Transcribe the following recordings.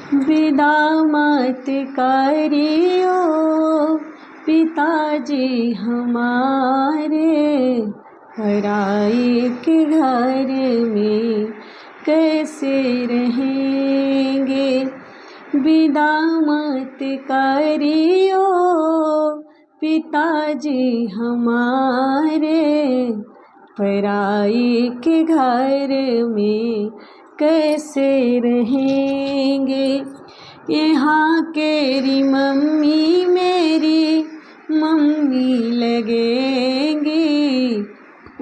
विदा मत करियो पिताजी हमारे, पराई के घर में कैसे रहेंगे। विदा मत करियो पिताजी हमारे, पराई के घर में कैसे रहेंगे। यहाँ केरी मम्मी मेरी मम्मी लगेंगी,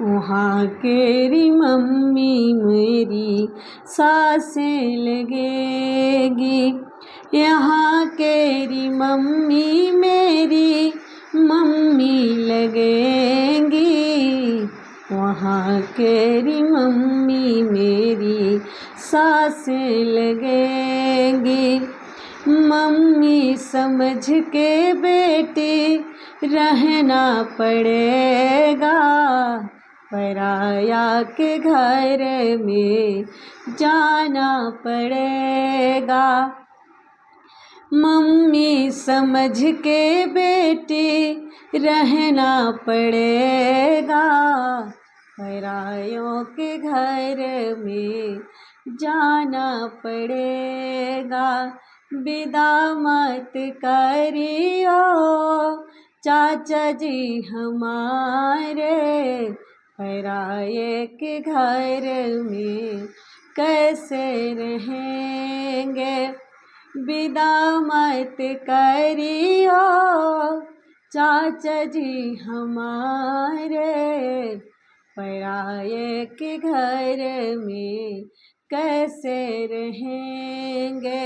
वहाँ केरी मम्मी मेरी सासें लगेगी। यहाँ केरी मम्मी मेरी मम्मी लगेंगी, वहाँ केरी मम्मी मेरी सासें लगेंगी। मम्मी समझ के बेटी रहना पड़ेगा, पराया के घर में जाना पड़ेगा। मम्मी समझ के बेटी रहना पड़ेगा, परायों के घर में जाना पड़ेगा। विदा मत करियो चाचा जी हमारे, पराये के घर में कैसे रहेंगे। विदा मत करियो चाचा जी हमारे, पराये के घर में कैसे रहेंगे।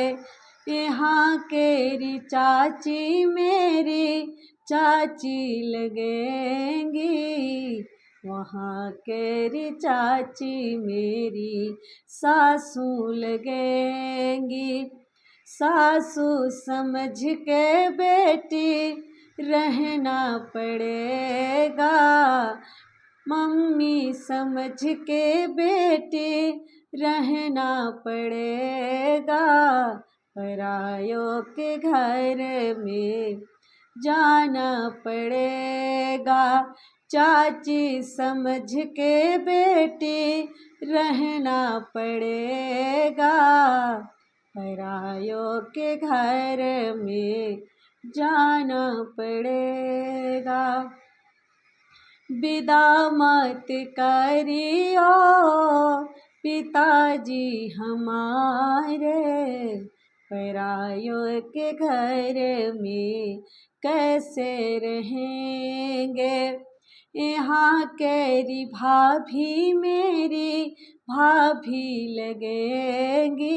यहाँ केरी चाची मेरी चाची लगेंगी, वहाँ केरी चाची मेरी सासू लगेंगी। सासू समझ के बेटी रहना पड़ेगा, मम्मी समझ के बेटी रहना पड़ेगा, परायों के घर में जाना पड़ेगा। चाची समझ के बेटी रहना पड़ेगा, परायों के घर में जाना पड़ेगा। विदा मत करियो पिताजी हमारे, परायों के घर में कैसे रहेंगे। यहाँ केरी भाभी मेरी भाभी लगेंगी,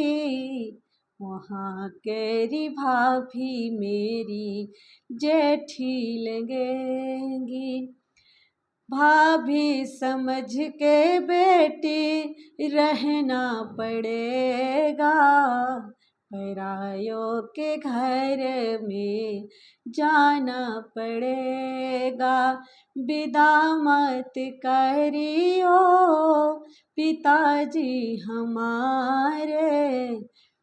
वहाँ केरी भाभी मेरी जेठी लगेंगी। भाभी समझ के बेटी रहना पड़ेगा, परायों के घर में जाना पड़ेगा। विदा मत करियो पिताजी हमारे,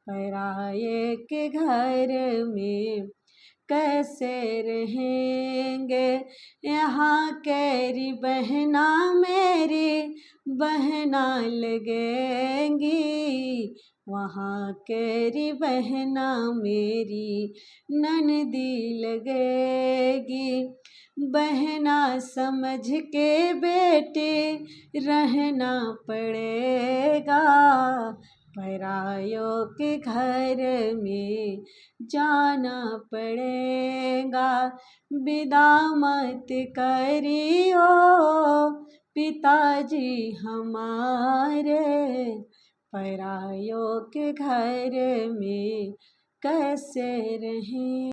पराये के घर में कैसे रहेंगे। यहाँ केरी बहना मेरी बहना लगेंगी, वहाँ केरी बहना मेरी ननदी लगेगी। बहना समझ के बेटी रहना पड़ेगा, परायों के घर में जाना पड़ेगा। विदा मत करियो पिताजी हमारे, परायों के घर में कैसे रहें।